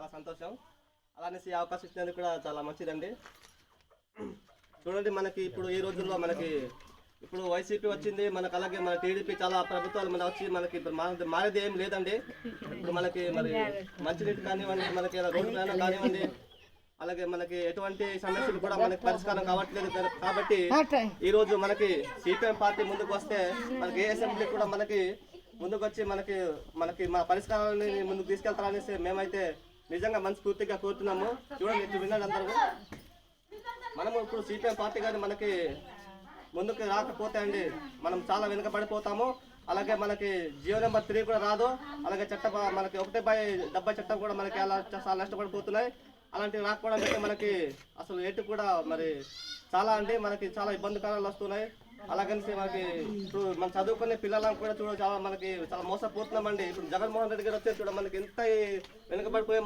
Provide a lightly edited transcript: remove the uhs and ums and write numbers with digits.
చాలా సంతోషం. అలానేసి అవకాశం ఇచ్చినందుకు కూడా చాలా మంచిదండి. చూడండి, మనకి ఇప్పుడు ఈ రోజుల్లో మనకి ఇప్పుడు వైసీపీ వచ్చింది మనకు, అలాగే మన టీడీపీ చాలా ప్రభుత్వాలు మన వచ్చి మనకి ఇప్పుడు మారేది ఏం లేదండి. ఇప్పుడు మనకి మరి మంచినీటి కానివ్వండి, మనకి రోడ్డు ప్రయాణం కానివ్వండి, అలాగే మనకి ఎటువంటి సమస్యలు కూడా మనకి పరిష్కారం కావట్లేదు. కాబట్టి ఈ రోజు మనకి సిపిఎం పార్టీ ముందుకు వస్తే మనకి ఏ అసెంబ్లీ కూడా మనకి ముందుకు వచ్చి మనకి మా పరిష్కారాన్ని ముందుకు తీసుకెళ్తారనేసి మేమైతే నిజంగా మనస్ఫూర్తిగా కోరుతున్నాము. చూడండి, విన్నాడు అందరూ. మనము ఇప్పుడు సిపిఎం పార్టీ కానీ మనకి ముందుకు రాకపోతే అండి మనం చాలా వెనుకబడిపోతాము. అలాగే మనకి జియో నెంబర్ 3 కూడా రాదు. అలాగే మనకి 1/70 చట్టం కూడా మనకి అలా చాలా నష్టపడిపోతున్నాయి. అలాంటివి రాకపోవడం అయితే మనకి అసలు ఎటు కూడా మరి చాలా అండి మనకి చాలా ఇబ్బందికరాలు వస్తున్నాయి. అలాగని మనకి ఇప్పుడు మనం చదువుకునే పిల్లలను కూడా చాలా మనకి చాలా మోసపోతున్నామండి. ఇప్పుడు జగన్మోహన్ రెడ్డి గారు వచ్చే మనకి ఎంత వెనుకబడిపోయే